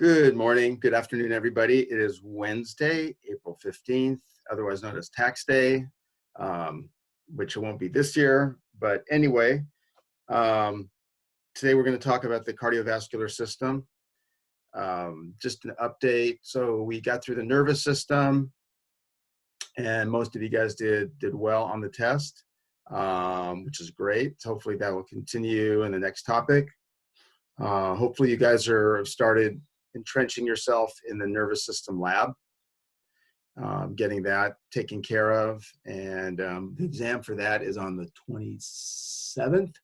Good morning, good afternoon, everybody. It is Wednesday, April 15th, otherwise known as Tax Day, which it won't be this year. But anyway, today we're going to talk about the cardiovascular system. Just an update. So we got through the nervous system, and most of you guys did well on the test, which is great. Hopefully that will continue in the next topic. Hopefully you guys are started entrenching yourself in the nervous system lab, getting that taken care of. And the exam for that is on the 27th.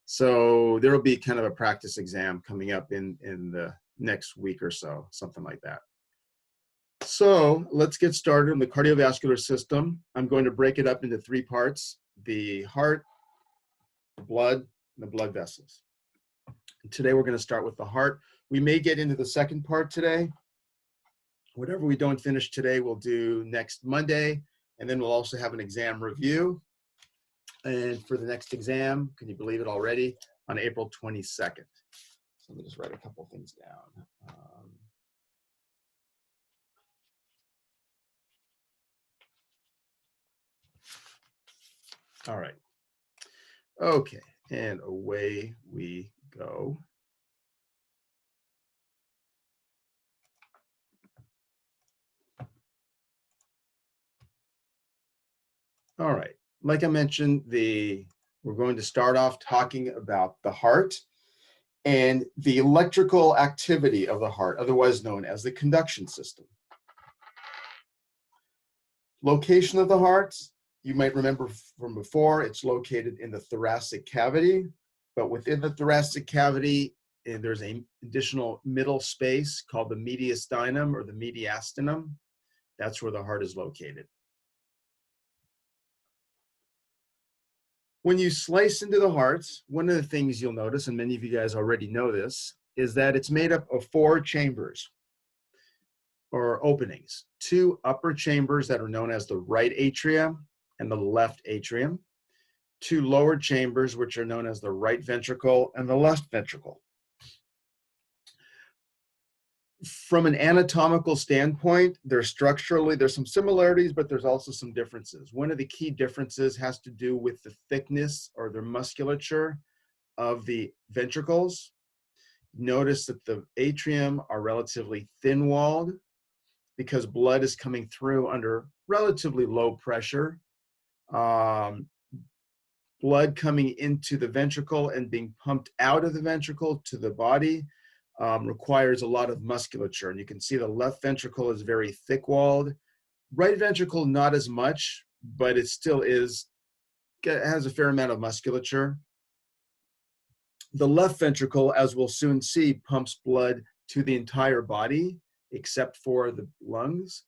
So there will be kind of a practice exam coming up in the next week or so, something like that. So let's get started on the cardiovascular system. I'm going to break it up into three parts: the heart, the blood, and the blood vessels. And today we're going to start with the heart. We may get into the second part today. Whatever we don't finish today, we'll do next Monday. And then we'll also have an exam review. And for the next exam, can you believe it already, on April 22nd. So let me just write a couple things down. All right. Okay, and away we go. All right, like I mentioned, we're going to start off talking about the heart and the electrical activity of the heart, otherwise known as the conduction system. Location of the heart, you might remember from before, it's located in the thoracic cavity, but within the thoracic cavity, there's an additional middle space called the mediastinum or the mediastinum. That's where the heart is located. When you slice into the heart, one of the things you'll notice, and many of you guys already know this, is that it's made up of four chambers or openings. Two upper chambers that are known as the right atrium and the left atrium. Two lower chambers, which are known as the right ventricle and the left ventricle. From an anatomical standpoint, there's some similarities, but there's also some differences. One of the key differences has to do with the thickness or the musculature of the ventricles. Notice that the atrium are relatively thin-walled because blood is coming through under relatively low pressure. Blood coming into the ventricle and being pumped out of the ventricle to the body requires a lot of musculature. And you can see the left ventricle is very thick-walled. Right ventricle, not as much, but it still has a fair amount of musculature. The left ventricle, as we'll soon see, pumps blood to the entire body, except for the lungs,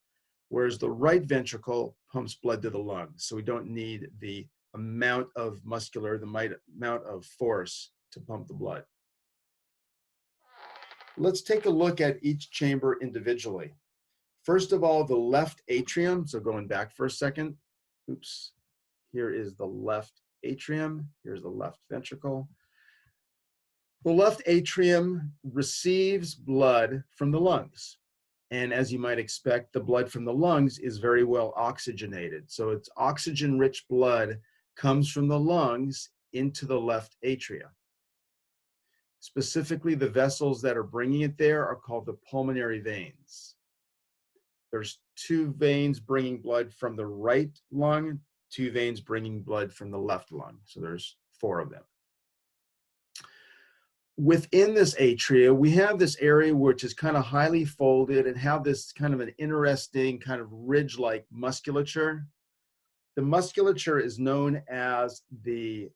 whereas the right ventricle pumps blood to the lungs. So we don't need the amount of amount of force to pump the blood. Let's take a look at each chamber individually. First of all, the left atrium. So going back for a second, oops, here is the left atrium. Here's the left ventricle. The left atrium receives blood from the lungs. And as you might expect, the blood from the lungs is very well oxygenated. So it's oxygen-rich blood comes from the lungs into the left atrium. Specifically, the vessels that are bringing it there are called the pulmonary veins. There's two veins bringing blood from the right lung, two veins bringing blood from the left lung. So there's four of them. Within this atria, we have this area which is kind of highly folded and have this kind of an interesting kind of ridge-like musculature. The musculature is known as the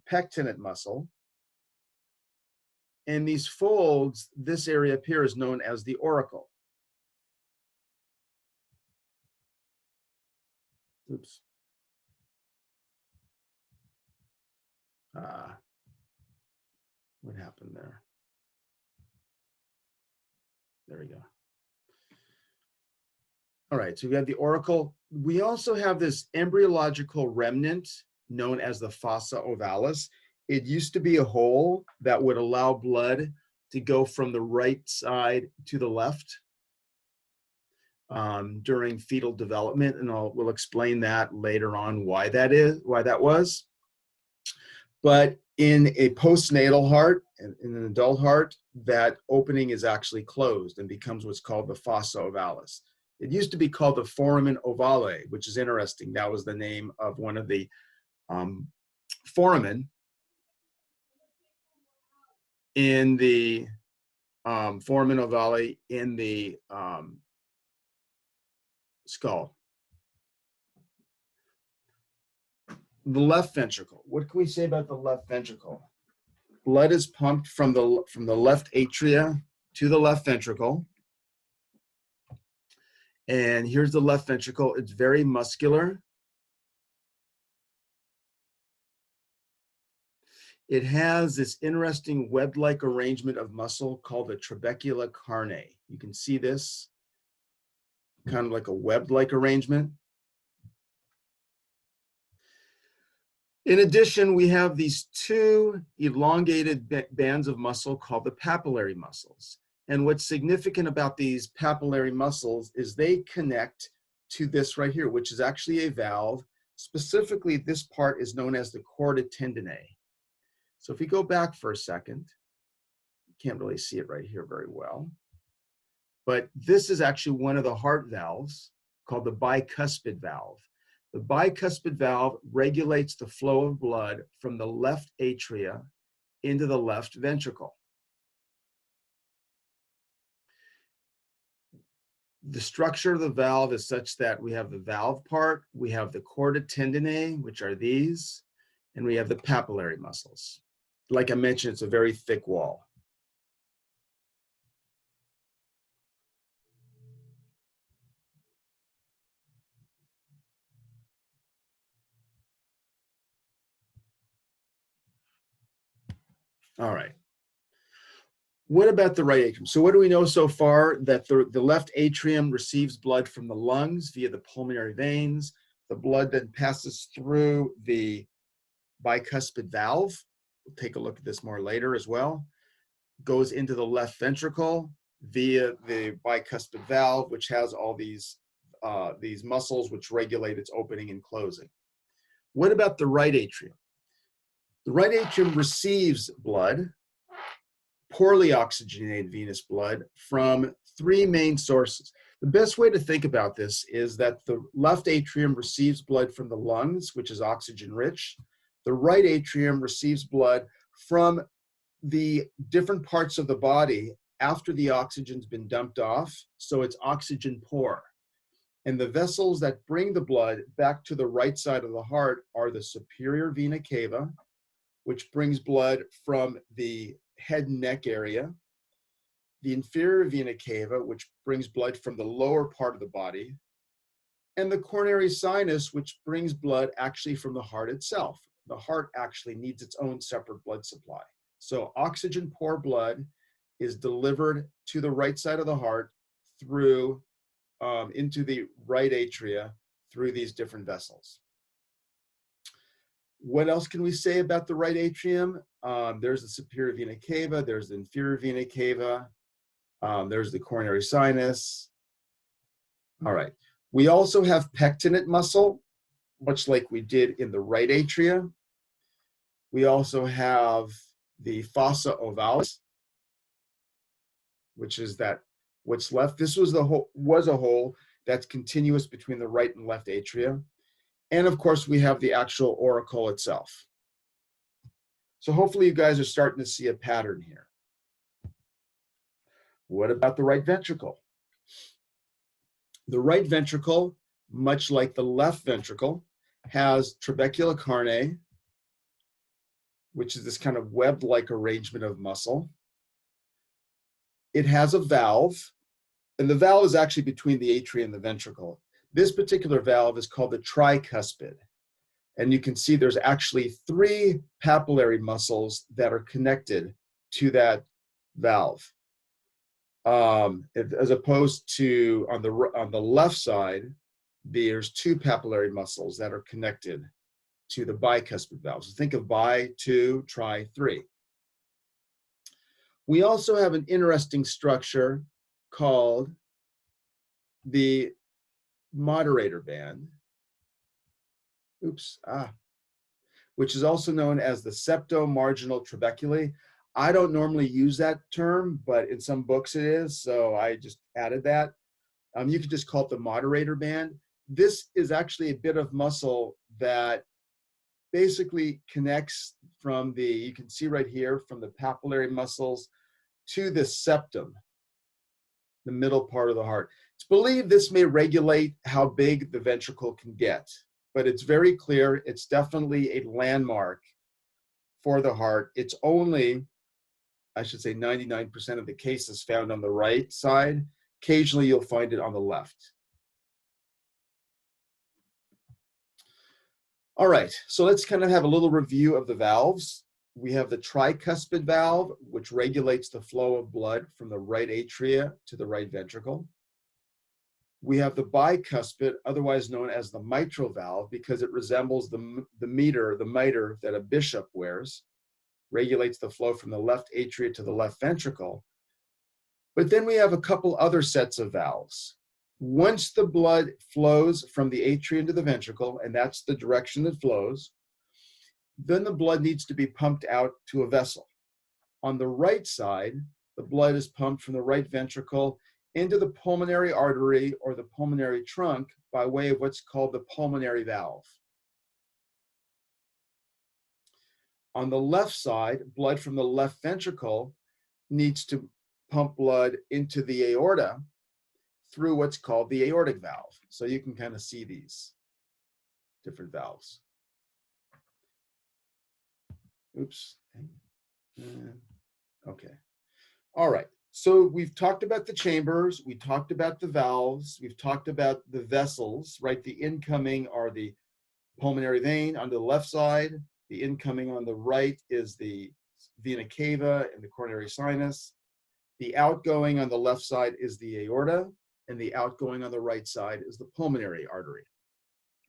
pectinate muscle. And these folds, this area up here is known as the auricle. Oops. What happened there? There we go. All right, so we have the auricle. We also have this embryological remnant known as the fossa ovalis. It used to be a hole that would allow blood to go from the right side to the left during fetal development, and we'll explain that later on why that was. But in a postnatal heart, in an adult heart, that opening is actually closed and becomes what's called the fossa ovalis. It used to be called the foramen ovale, which is interesting. That was the name of one of the foramen in the foramen ovale in the skull. The left ventricle. What can we say about the left ventricle? Blood is pumped from the left atria to the left ventricle. And here's the left ventricle. It's very muscular. It has this interesting web-like arrangement of muscle called the trabecula carne. You can see this kind of like a web-like arrangement. In addition, we have these two elongated bands of muscle called the papillary muscles. And what's significant about these papillary muscles is they connect to this right here, which is actually a valve. Specifically, this part is known as the chorda tendineae. So if we go back for a second, you can't really see it right here very well, but this is actually one of the heart valves called the bicuspid valve. The bicuspid valve regulates the flow of blood from the left atria into the left ventricle. The structure of the valve is such that we have the valve part, we have the chorda tendineae, which are these, and we have the papillary muscles. Like I mentioned, it's a very thick wall. All right. What about the right atrium? So what do we know so far? That the left atrium receives blood from the lungs via the pulmonary veins. The blood then passes through the bicuspid valve. We'll take a look at this more later as well. Goes into the left ventricle via the bicuspid valve, which has all these muscles which regulate its opening and closing. What about the right atrium? The right atrium receives blood, poorly oxygenated venous blood, from three main sources. The best way to think about this is that the left atrium receives blood from the lungs, which is oxygen rich. The right atrium receives blood from the different parts of the body after the oxygen's been dumped off, so it's oxygen poor. And the vessels that bring the blood back to the right side of the heart are the superior vena cava, which brings blood from the head and neck area, the inferior vena cava, which brings blood from the lower part of the body, and the coronary sinus, which brings blood actually from the heart itself. The heart actually needs its own separate blood supply. So oxygen poor blood is delivered to the right side of the heart through into the right atria through these different vessels. What else can we say about the right atrium? There's the superior vena cava, there's the inferior vena cava, there's the coronary sinus. All right. We also have pectinate muscle, much like we did in the right atria. We also have the fossa ovalis, which is that what's left. This was a hole that's continuous between the right and left atria. And of course, we have the actual auricle itself. So hopefully you guys are starting to see a pattern here. What about the right ventricle? The right ventricle, much like the left ventricle, has trabecula carne, which is this kind of web-like arrangement of muscle. It has a valve, and the valve is actually between the atria and the ventricle. This particular valve is called the tricuspid. And you can see there's actually three papillary muscles that are connected to that valve. As opposed to on the left side, there's two papillary muscles that are connected to the bicuspid valve. So think of bi, two, tri, three. We also have an interesting structure called the moderator band, which is also known as the septomarginal trabeculae. I don't normally use that term, but in some books it is, so I just added that. You could just call it the moderator band. This is actually a bit of muscle that basically connects from the, you can see right here, from the papillary muscles to the septum, the middle part of the heart. It's believed this may regulate how big the ventricle can get, but it's very clear. It's definitely a landmark for the heart. It's only, I should say, 99% of the cases found on the right side. Occasionally you'll find it on the left. All right, so let's kind of have a little review of the valves. We have the tricuspid valve, which regulates the flow of blood from the right atria to the right ventricle. We have the bicuspid, otherwise known as the mitral valve, because it resembles the mitre that a bishop wears, regulates the flow from the left atria to the left ventricle. But then we have a couple other sets of valves. Once the blood flows from the atria into the ventricle, and that's the direction it flows, then the blood needs to be pumped out to a vessel. On the right side, the blood is pumped from the right ventricle into the pulmonary artery or the pulmonary trunk by way of what's called the pulmonary valve. On the left side, blood from the left ventricle needs to pump blood into the aorta through what's called the aortic valve. So you can kind of see these different valves. Oops. Okay. All right. So we've talked about the chambers. We talked about the valves. We've talked about the vessels, right? The incoming are the pulmonary vein on the left side. The incoming on the right is the vena cava and the coronary sinus. The outgoing on the left side is the aorta, and the outgoing on the right side is the pulmonary artery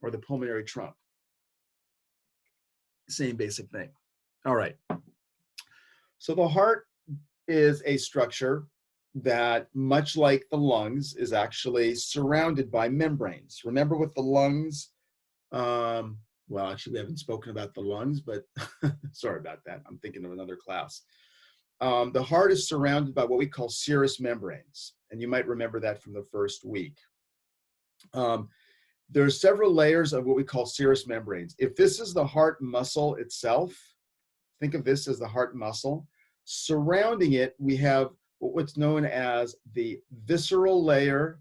or the pulmonary trunk. Same basic thing. All right. So the heart is a structure that, much like the lungs, is actually surrounded by membranes. Remember with the lungs, well, actually we haven't spoken about the lungs, but sorry about that. I'm thinking of another class. The heart is surrounded by what we call serous membranes, and you might remember that from the first week. There are several layers of what we call serous membranes. If this is the heart muscle itself, think of this as the heart muscle. Surrounding it, we have what's known as the visceral layer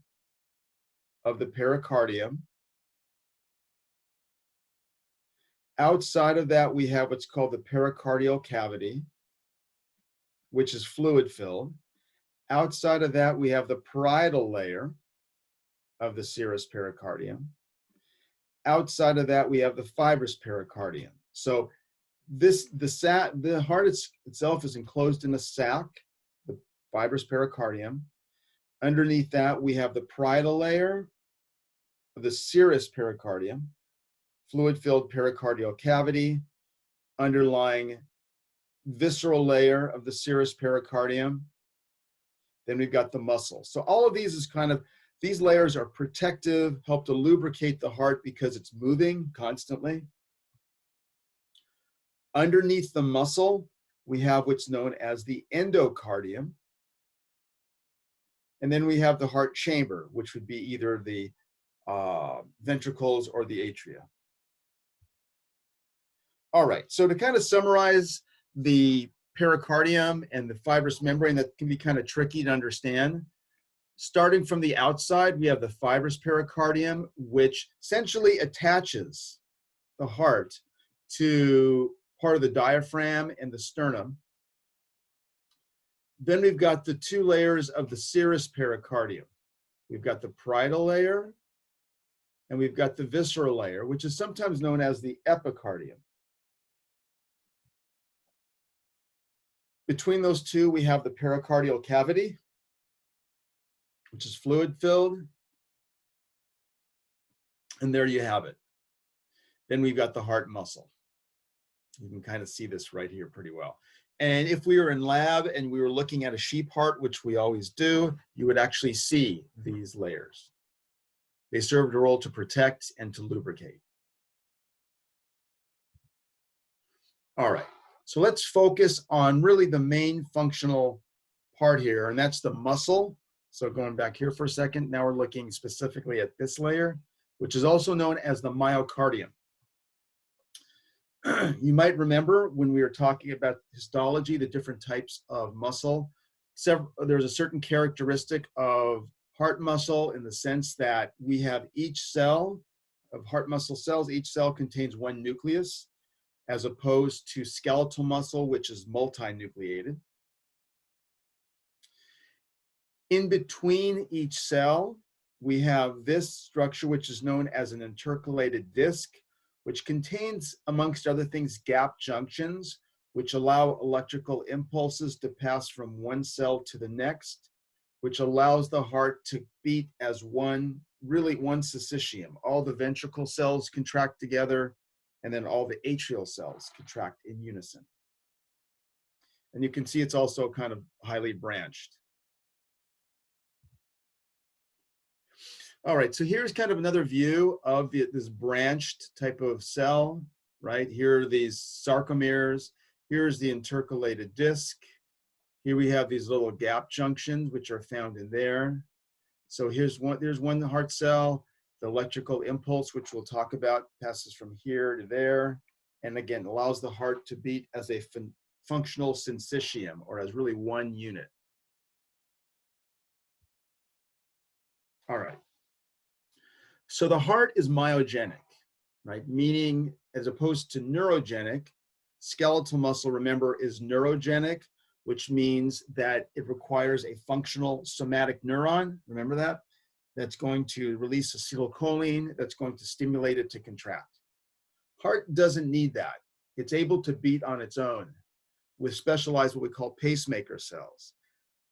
of the pericardium. Outside of that, we have what's called the pericardial cavity, which is fluid-filled. Outside of that, we have the parietal layer of the serous pericardium. Outside of that, we have the fibrous pericardium. So the heart itself is enclosed in a sac, the fibrous pericardium. Underneath that, we have the parietal layer of the serous pericardium, fluid-filled pericardial cavity, underlying visceral layer of the serous pericardium. Then we've got the muscle. So all of these is kind of, these layers are protective, help to lubricate the heart because it's moving constantly. Underneath the muscle, we have what's known as the endocardium. And then we have the heart chamber, which would be either the ventricles or the atria. All right, so to kind of summarize the pericardium and the fibrous membrane, that can be kind of tricky to understand. Starting from the outside, we have the fibrous pericardium, which essentially attaches the heart to part of the diaphragm and the sternum. Then we've got the two layers of the serous pericardium. We've got the parietal layer, and we've got the visceral layer, which is sometimes known as the epicardium. Between those two, we have the pericardial cavity, which is fluid-filled. And there you have it. Then we've got the heart muscle. You can kind of see this right here pretty well. And if we were in lab and we were looking at a sheep heart, which we always do, you would actually see these layers. They served a role to protect and to lubricate. All right, so let's focus on really the main functional part here, and that's the muscle. So going back here for a second, now we're looking specifically at this layer, which is also known as the myocardium. You might remember when we were talking about histology, the different types of muscle. There's a certain characteristic of heart muscle in the sense that we have each cell of heart muscle cells, each cell contains one nucleus, as opposed to skeletal muscle, which is multinucleated. In between each cell, we have this structure, which is known as an intercalated disc, which contains, amongst other things, gap junctions, which allow electrical impulses to pass from one cell to the next, which allows the heart to beat as one syncytium. All the ventricle cells contract together, and then all the atrial cells contract in unison. And you can see it's also kind of highly branched. All right, so here's kind of another view of this branched type of cell, right? Here are these sarcomeres. Here's the intercalated disc. Here we have these little gap junctions, which are found in there. So there's one heart cell. The electrical impulse, which we'll talk about, passes from here to there. And again, allows the heart to beat as a functional syncytium, or as really one unit. All right. So the heart is myogenic, right? Meaning, as opposed to neurogenic, skeletal muscle, remember, is neurogenic, which means that it requires a functional somatic neuron. Remember that? That's going to release acetylcholine, that's going to stimulate it to contract. Heart doesn't need that. It's able to beat on its own with specialized, what we call pacemaker cells.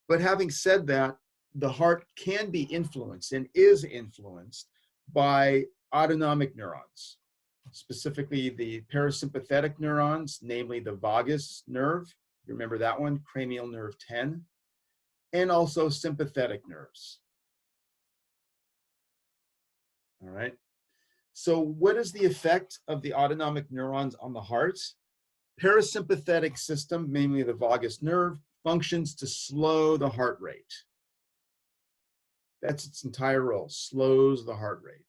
But having said that, the heart can be influenced and is influenced by autonomic neurons, specifically the parasympathetic neurons, namely the vagus nerve. You remember that one, cranial nerve 10, and also sympathetic nerves. All right. So what is the effect of the autonomic neurons on the heart? Parasympathetic system, mainly the vagus nerve, functions to slow the heart rate. That's its entire role, slows the heart rate.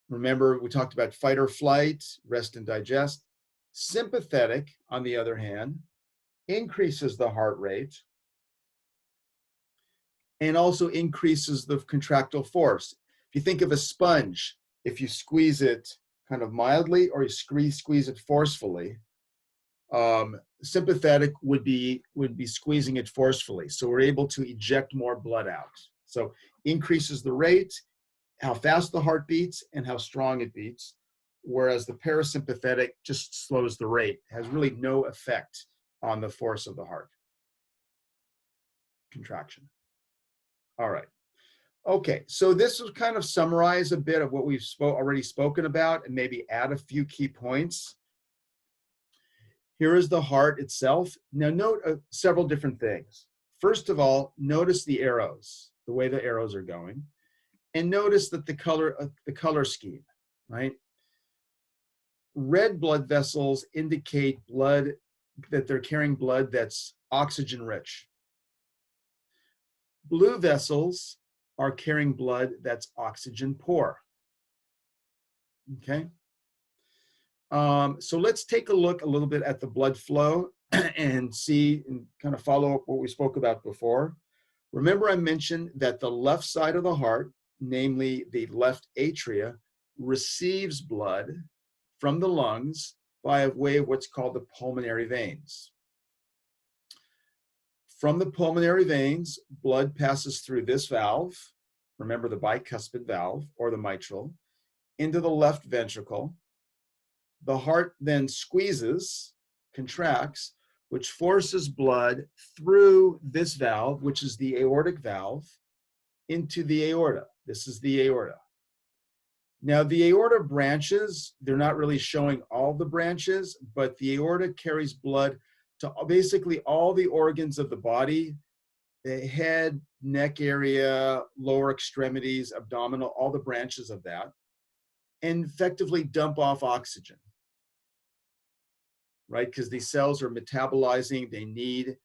Remember, we talked about fight or flight, rest and digest. Sympathetic, on the other hand, increases the heart rate and also increases the contractile force. If you think of a sponge, if you squeeze it kind of mildly or you squeeze it forcefully, sympathetic would be squeezing it forcefully. So we're able to eject more blood out. So increases the rate, how fast the heart beats and how strong it beats, whereas the parasympathetic just slows the rate, has really no effect on the force of the heart contraction. All right. Okay, so this will kind of summarize a bit of what we've already spoken about and maybe add a few key points. Here is the heart itself. Now note several different things. First of all, notice the arrows, the way the arrows are going, and notice that the color scheme, right? Red blood vessels indicate that they're carrying blood that's oxygen rich. Blue vessels are carrying blood that's oxygen poor. Okay. So let's take a look a little bit at the blood flow and see and kind of follow up what we spoke about before. Remember, I mentioned that the left side of the heart, namely the left atria, receives blood from the lungs by way of what's called the pulmonary veins. From the pulmonary veins, blood passes through this valve, remember the bicuspid valve or the mitral, into the left ventricle. The heart then squeezes, contracts, which forces blood through this valve, which is the aortic valve, into the aorta. This is the aorta. Now, the aorta branches, they're not really showing all the branches, but the aorta carries blood to basically all the organs of the body, the head, neck area, lower extremities, abdominal, all the branches of that, and effectively dump off oxygen, right? Because these cells are metabolizing, they need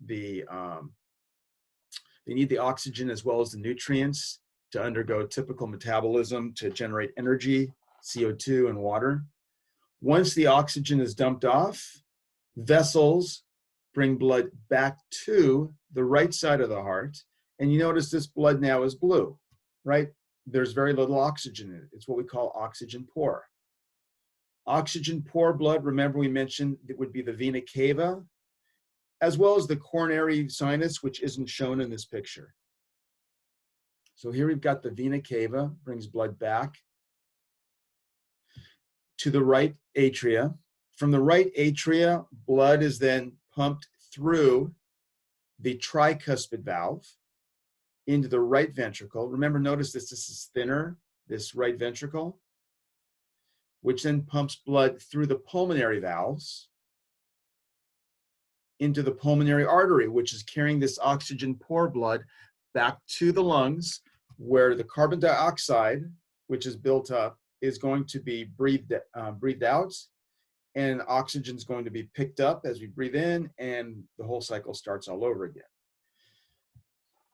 the oxygen as well as the nutrients to undergo typical metabolism to generate energy, CO2, and water. Once the oxygen is dumped off, vessels bring blood back to the right side of the heart. And you notice this blood now is blue, right? There's very little oxygen in it. It's what we call oxygen poor. Oxygen poor blood, remember we mentioned it would be the vena cava, as well as the coronary sinus, which isn't shown in this picture. So here we've got the vena cava, brings blood back to the right atria. From the right atria, blood is then pumped through the tricuspid valve into the right ventricle. Remember, notice this is thinner, this right ventricle, which then pumps blood through the pulmonary valves into the pulmonary artery, which is carrying this oxygen poor blood back to the lungs, where the carbon dioxide, which is built up, is going to be breathed out, and oxygen is going to be picked up as we breathe in, and the whole cycle starts all over again.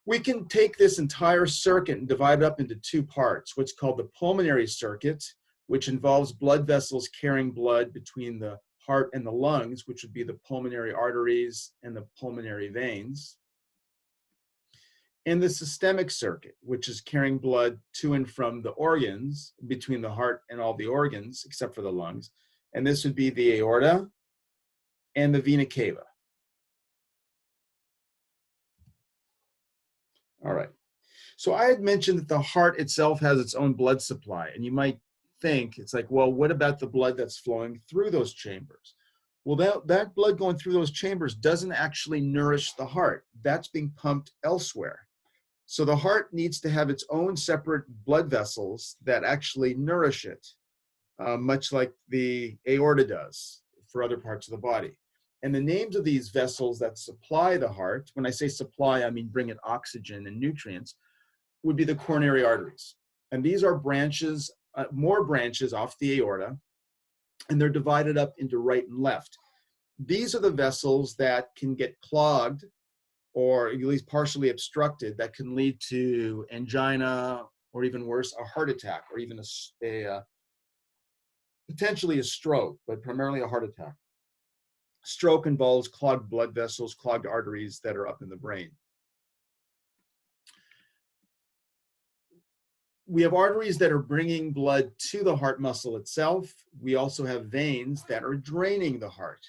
We can take this entire circuit and divide it up into two parts, what's called the pulmonary circuit, which involves blood vessels carrying blood between the heart and the lungs, which would be the pulmonary arteries and the pulmonary veins. And the systemic circuit, which is carrying blood to and from the organs, between the heart and all the organs, except for the lungs. And this would be the aorta and the vena cava. All right. So I had mentioned that the heart itself has its own blood supply. And you might think, it's like, well, what about the blood that's flowing through those chambers? Well, that blood going through those chambers doesn't actually nourish the heart. That's being pumped elsewhere. So the heart needs to have its own separate blood vessels that actually nourish it, much like the aorta does for other parts of the body. And the names of these vessels that supply the heart, when I say supply, I mean bring it oxygen and nutrients, would be the coronary arteries. And these are branches, more branches off the aorta, and they're divided up into right and left. These are the vessels that can get clogged or at least partially obstructed, that can lead to angina, or even worse, a heart attack, or even potentially a stroke, but primarily a heart attack. Stroke involves clogged blood vessels, clogged arteries that are up in the brain. We have arteries that are bringing blood to the heart muscle itself. We also have veins that are draining the heart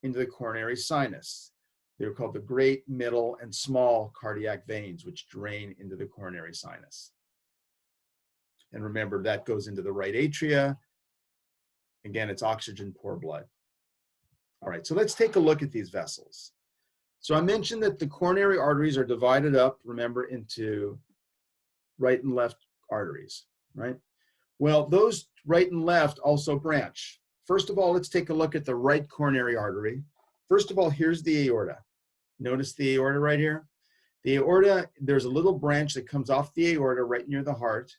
into the coronary sinus. They're called the great, middle, and small cardiac veins, which drain into the coronary sinus. And remember, that goes into the right atria. Again, it's oxygen poor blood. All right, so let's take a look at these vessels. So I mentioned that the coronary arteries are divided up, remember, into right and left arteries, right? Well, those right and left also branch. First of all, let's take a look at the right coronary artery. First of all, here's the aorta. Notice the aorta right here? The aorta, there's a little branch that comes off the aorta right near the heart.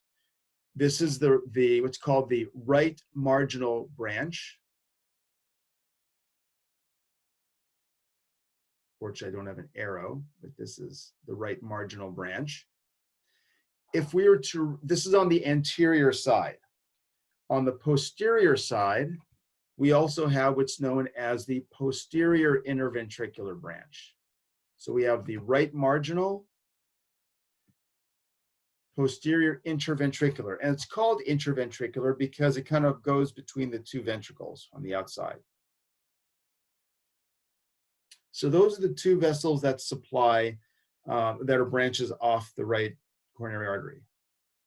This is the what's called the right marginal branch. Fortunately, I don't have an arrow, but this is the right marginal branch. If we were to, this is on the anterior side. On the posterior side, we also have what's known as the posterior interventricular branch. So we have the right marginal, posterior interventricular, and it's called interventricular because it kind of goes between the two ventricles on the outside. So those are the two vessels that supply, that are branches off the right coronary artery.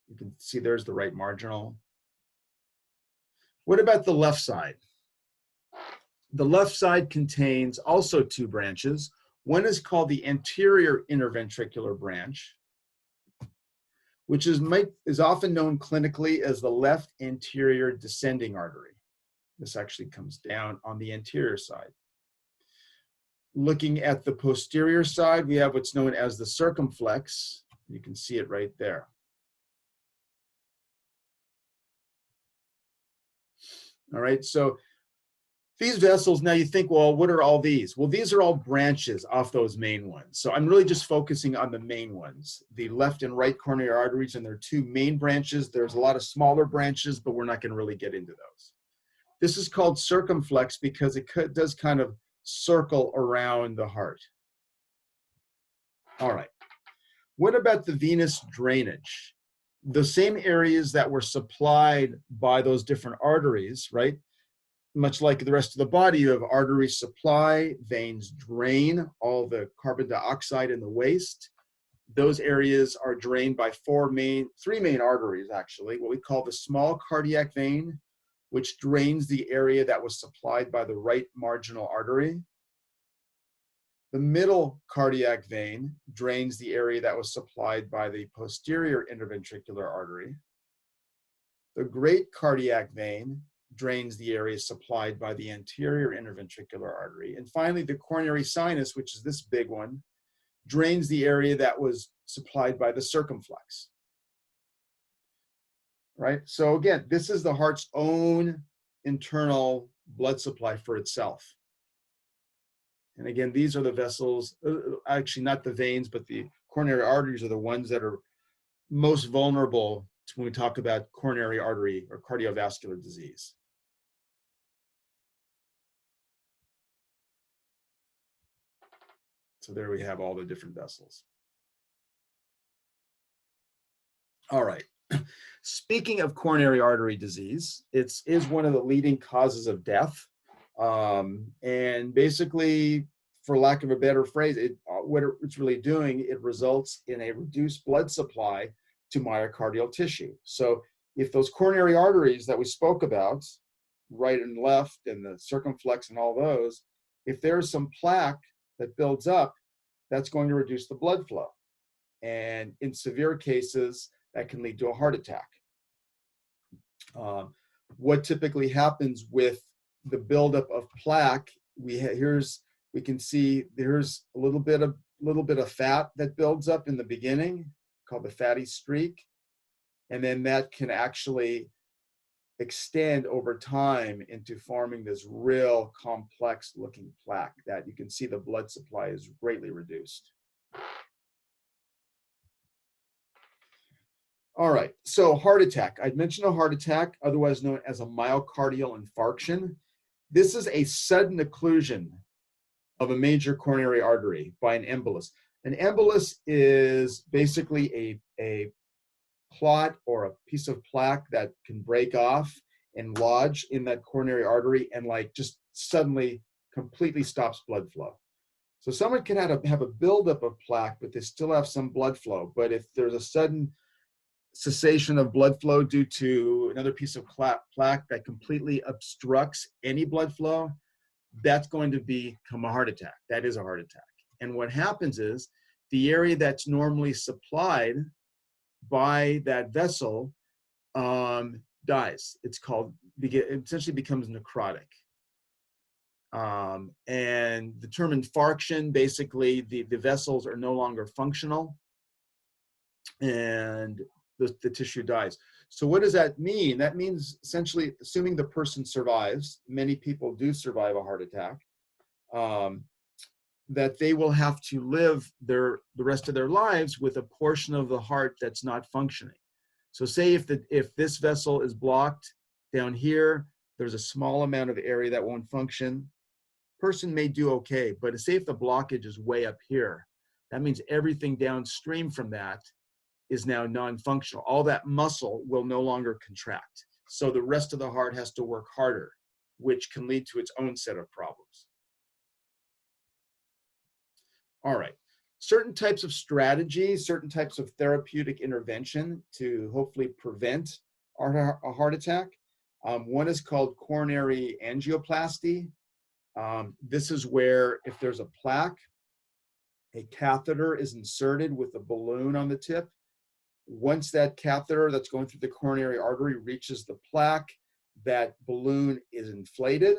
You can see there's the right marginal. What about the left side? The left side contains also two branches. One is called the anterior interventricular branch, which is often known clinically as the left anterior descending artery. This actually comes down on the anterior side. Looking at the posterior side, we have what's known as the circumflex. You can see it right there. All right, so these vessels, now you think, well, what are all these? Well, these are all branches off those main ones. So I'm really just focusing on the main ones, the left and right coronary arteries, and their two main branches. There's a lot of smaller branches, but we're not going to really get into those. This is called circumflex because it does kind of circle around the heart. All right. What about the venous drainage? The same areas that were supplied by those different arteries, right? Much like the rest of the body, you have arteries supply, veins drain all the carbon dioxide in the waste. Those areas are drained by three main arteries, actually, what we call the small cardiac vein, which drains the area that was supplied by the right marginal artery. The middle cardiac vein drains the area that was supplied by the posterior interventricular artery. The great cardiac vein drains the area supplied by the anterior interventricular artery. And finally, the coronary sinus, which is this big one, drains the area that was supplied by the circumflex. Right? So again, this is the heart's own internal blood supply for itself. And again, these are the vessels, actually not the veins, but the coronary arteries are the ones that are most vulnerable to when we talk about coronary artery or cardiovascular disease. So there we have all the different vessels. All right. Speaking of coronary artery disease, it is one of the leading causes of death. And basically, for lack of a better phrase, what it's really doing, it results in a reduced blood supply to myocardial tissue. So if those coronary arteries that we spoke about, right and left, and the circumflex and all those, if there's some plaque that builds up, that's going to reduce the blood flow. And in severe cases, that can lead to a heart attack. What typically happens with the buildup of plaque, we can see there's a little bit of fat that builds up in the beginning, called the fatty streak, and then that can actually extend over time into forming this real complex looking plaque that you can see the blood supply is greatly reduced. All right, so heart attack. I'd mentioned a heart attack, otherwise known as a myocardial infarction. This is a sudden occlusion of a major coronary artery by an embolus. An embolus is basically a clot or a piece of plaque that can break off and lodge in that coronary artery and like just suddenly completely stops blood flow. So someone can have a buildup of plaque, but they still have some blood flow. But if there's a sudden cessation of blood flow due to another piece of plaque that completely obstructs any blood flow, that's going to become a heart attack. That is a heart attack. And what happens is the area that's normally supplied by that vessel dies. It essentially becomes necrotic. And the term infarction, basically the vessels are no longer functional and the tissue dies. So what does that mean? That means essentially, assuming the person survives, many people do survive a heart attack, that they will have to live the rest of their lives with a portion of the heart that's not functioning. So say if this vessel is blocked down here, there's a small amount of area that won't function. Person may do okay, but say if the blockage is way up here, that means everything downstream from that is now non-functional. All that muscle will no longer contract. So the rest of the heart has to work harder, which can lead to its own set of problems. All right, certain types of strategies, certain types of therapeutic intervention to hopefully prevent a heart attack. One is called coronary angioplasty. This is where if there's a plaque, a catheter is inserted with a balloon on the tip. Once that catheter that's going through the coronary artery reaches the plaque, that balloon is inflated,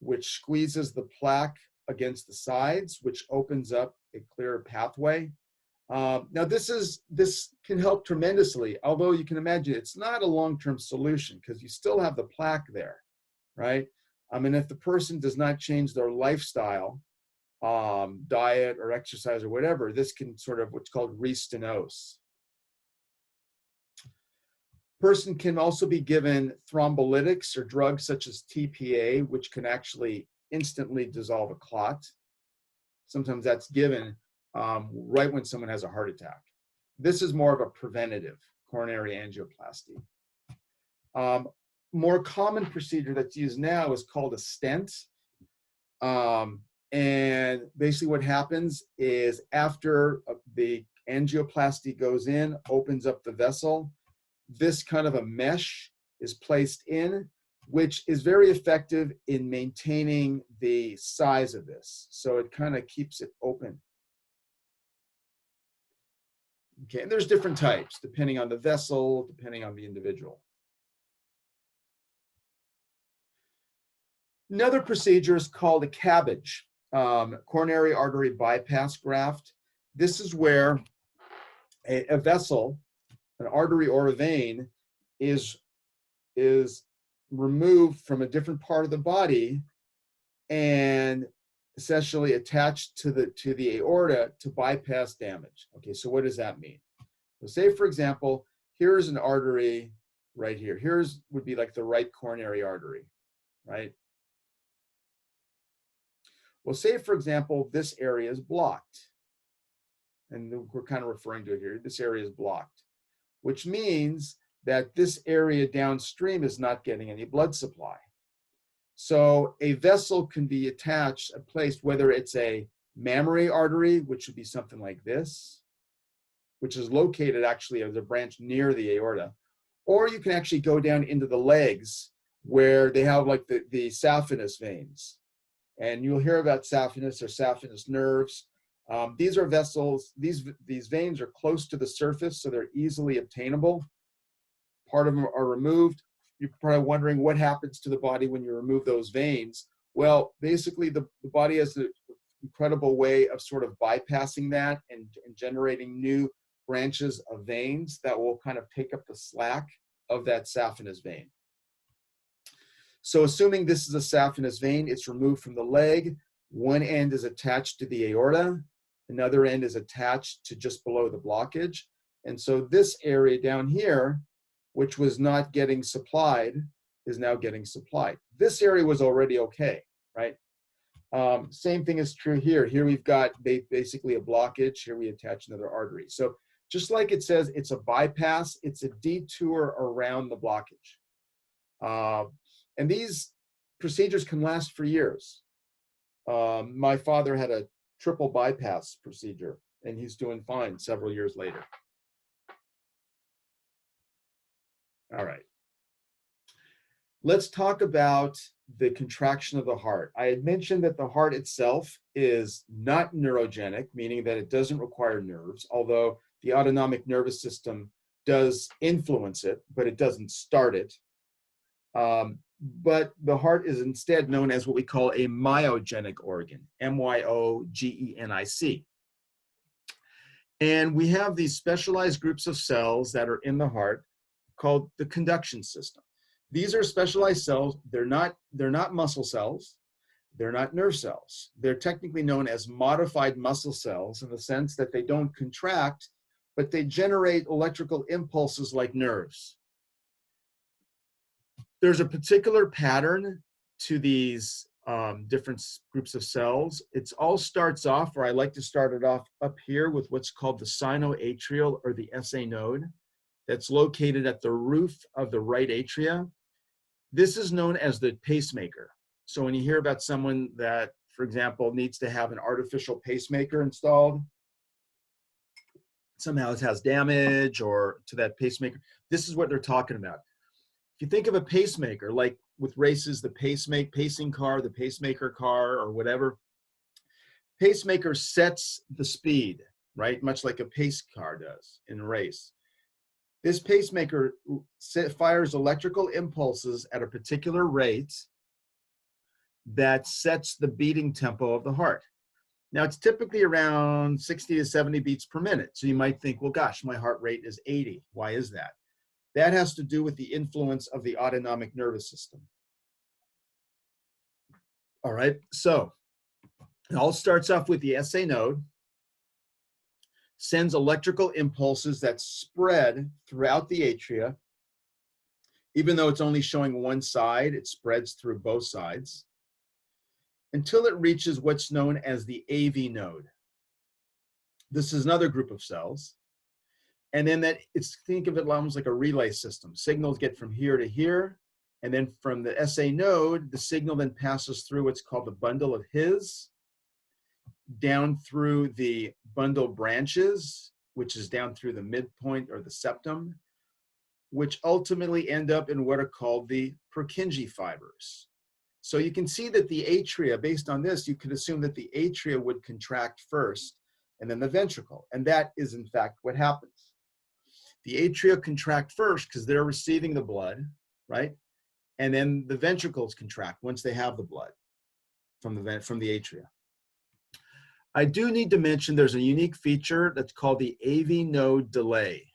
which squeezes the plaque against the sides, which opens up a clear pathway. Now this can help tremendously, although you can imagine it's not a long-term solution because you still have the plaque there, right? I mean, if the person does not change their lifestyle, diet or exercise or whatever, this can sort of what's called restenose. Person can also be given thrombolytics or drugs such as TPA, which can actually instantly dissolve a clot. Sometimes that's given right when someone has a heart attack. This is more of a preventative coronary angioplasty. More common procedure that's used now is called a stent. And basically what happens is after the angioplasty goes in, opens up the vessel, this kind of a mesh is placed in, which is very effective in maintaining the size of this. So it kind of keeps it open. Okay, and there's different types depending on the vessel, depending on the individual. Another procedure is called a CABG, coronary artery bypass graft. This is where a vessel, an artery or a vein, is removed from a different part of the body and essentially attached to the aorta to bypass damage. Okay, so what does that mean? So say, for example, here's an artery right here. Here's would be like the right coronary artery, right? Well, say, for example, this area is blocked. And we're kind of referring to it here. This area is blocked, which means that this area downstream is not getting any blood supply. So a vessel can be attached, placed, whether it's a mammary artery, which would be something like this, which is located actually as a branch near the aorta, or you can actually go down into the legs where they have like the saphenous veins. And you'll hear about saphenous or saphenous nerves. These are vessels, these veins are close to the surface, so they're easily obtainable. Part of them are removed. You're probably wondering what happens to the body when you remove those veins. Well, basically the body has an incredible way of sort of bypassing that and generating new branches of veins that will kind of take up the slack of that saphenous vein. So assuming this is a saphenous vein, it's removed from the leg. One end is attached to the aorta. Another end is attached to just below the blockage. And so this area down here, which was not getting supplied, is now getting supplied. This area was already okay, right? Same thing is true here. Here we've got basically a blockage. Here we attach another artery. So just like it says, it's a bypass, it's a detour around the blockage. And these procedures can last for years. My father had a triple bypass procedure, and he's doing fine several years later. All right. Let's talk about the contraction of the heart. I had mentioned that the heart itself is not neurogenic, meaning that it doesn't require nerves, although the autonomic nervous system does influence it, but it doesn't start it. But the heart is instead known as what we call a myogenic organ, M-Y-O-G-E-N-I-C. And we have these specialized groups of cells that are in the heart called the conduction system. These are specialized cells. They're not muscle cells. They're not nerve cells. They're technically known as modified muscle cells in the sense that they don't contract, but they generate electrical impulses like nerves. There's a particular pattern to these different groups of cells. It all starts off, or I like to start it off up here with what's called the sinoatrial or the SA node that's located at the roof of the right atria. This is known as the pacemaker. So when you hear about someone that, for example, needs to have an artificial pacemaker installed, somehow it has damage or to that pacemaker, this is what they're talking about. If you think of a pacemaker, like with races, the pacing car, the pacemaker car, or whatever, pacemaker sets the speed, right? Much like a pace car does in a race. This pacemaker fires electrical impulses at a particular rate that sets the beating tempo of the heart. Now, it's typically around 60 to 70 beats per minute. So you might think, well, gosh, my heart rate is 80. Why is that? That has to do with the influence of the autonomic nervous system. All right, so it all starts off with the SA node, sends electrical impulses that spread throughout the atria. Even though it's only showing one side, it spreads through both sides until it reaches what's known as the AV node. This is another group of cells. And then think of it almost like a relay system. Signals get from here to here. And then from the SA node, the signal then passes through what's called the bundle of His, down through the bundle branches, which is down through the midpoint or the septum, which ultimately end up in what are called the Purkinje fibers. So you can see that the atria, based on this, you could assume that the atria would contract first and then the ventricle. And that is in fact what happens. The atria contract first because they're receiving the blood, right? And then the ventricles contract once they have the blood from the atria. I do need to mention there's a unique feature that's called the AV node delay.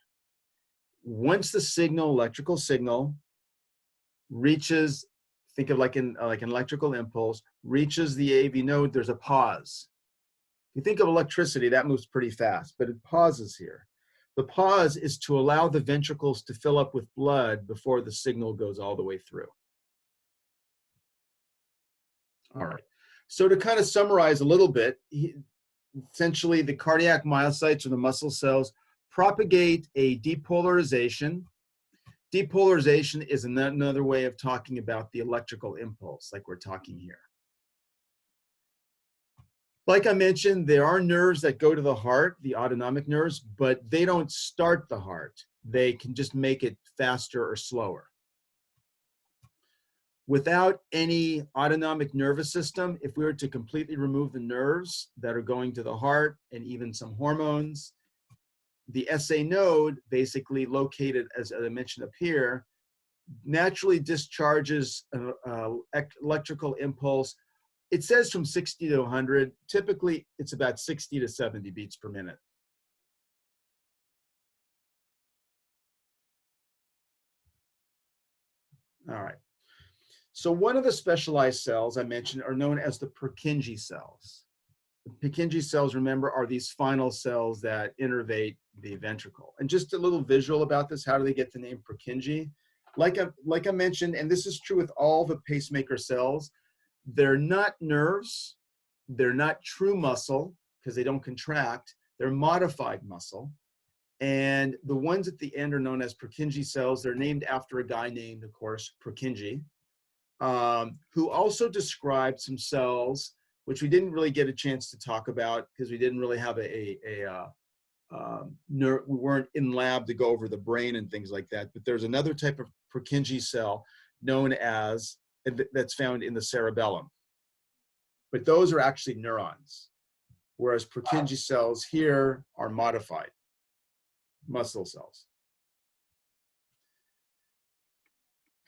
Once the signal, electrical signal, reaches, think of like an electrical impulse, reaches the AV node, there's a pause. If you think of electricity, that moves pretty fast, but it pauses here. The pause is to allow the ventricles to fill up with blood before the signal goes all the way through. All right, so to kind of summarize a little bit, essentially the cardiac myocytes or the muscle cells propagate a depolarization. Depolarization is another way of talking about the electrical impulse, like we're talking here. Like I mentioned, there are nerves that go to the heart, the autonomic nerves, but they don't start the heart. They can just make it faster or slower. Without any autonomic nervous system, if we were to completely remove the nerves that are going to the heart and even some hormones, the SA node, basically located, as I mentioned up here, naturally discharges an electrical impulse. It says from 60 to 100. Typically, it's about 60 to 70 beats per minute. All right. So one of the specialized cells I mentioned are known as the Purkinje cells. The Purkinje cells, remember, are these final cells that innervate the ventricle. And just a little visual about this, how do they get the name Purkinje? Like I mentioned, and this is true with all the pacemaker cells, they're not nerves, they're not true muscle because they don't contract, they're modified muscle. And the ones at the end are known as Purkinje cells. They're named after a guy named, of course, Purkinje, who also described some cells, which we didn't really get a chance to talk about because we didn't really have we weren't in lab to go over the brain and things like that. But there's another type of Purkinje cell known as, that's found in the cerebellum. But those are actually neurons, whereas Purkinje cells here are modified muscle cells.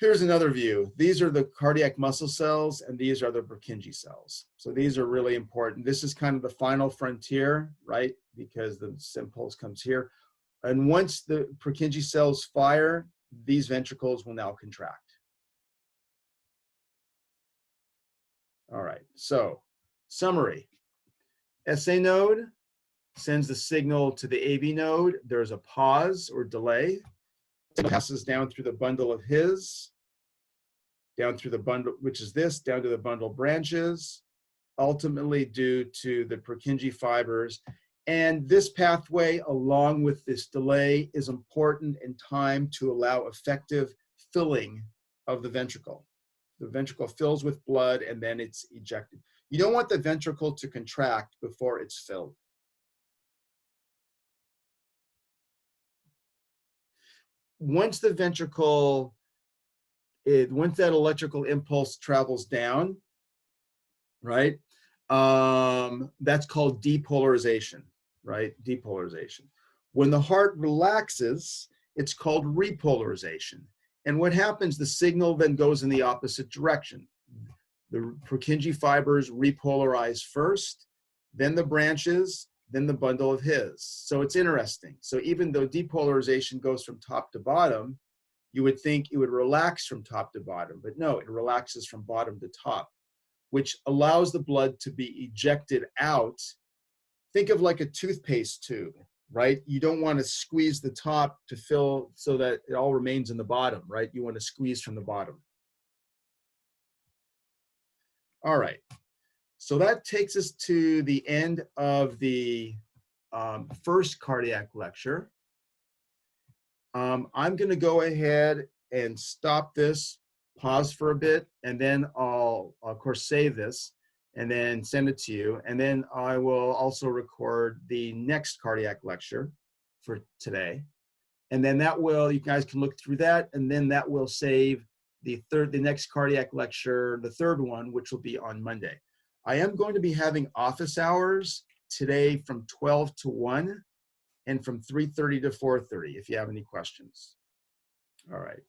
Here's another view. These are the cardiac muscle cells, and these are the Purkinje cells. So these are really important. This is kind of the final frontier, right? Because the impulse comes here. And once the Purkinje cells fire, these ventricles will now contract. All right, so summary. SA node sends the signal to the AV node. There's a pause or delay. It passes down through the bundle of His, down through the bundle, which is this, down to the bundle branches, ultimately due to the Purkinje fibers. And this pathway, along with this delay, is important in time to allow effective filling of the ventricle. The ventricle fills with blood and then it's ejected. You don't want the ventricle to contract before it's filled. Once the ventricle, once that electrical impulse travels down, right, that's called depolarization, right? Depolarization. When the heart relaxes, It's called repolarization. And what happens, the signal then goes in the opposite direction. The Purkinje fibers repolarize first, then the branches, then the bundle of His. So it's interesting. So even though depolarization goes from top to bottom, you would think it would relax from top to bottom, but no, it relaxes from bottom to top, which allows the blood to be ejected out. Think of like a toothpaste tube, right? You don't want to squeeze the top to fill so that it all remains in the bottom, right? You want to squeeze from the bottom. All right, so that takes us to the end of the first cardiac lecture. I'm going to go ahead and stop this, pause for a bit, and then I'll, of course, save this and then send it to you. And then I will also record the next cardiac lecture for today. And then that will, you guys can look through that, and then that will save the next cardiac lecture, the third one, which will be on Monday. I am going to be having office hours today from 12 to 1 and from 3:30 to 4:30 if you have any questions. All right.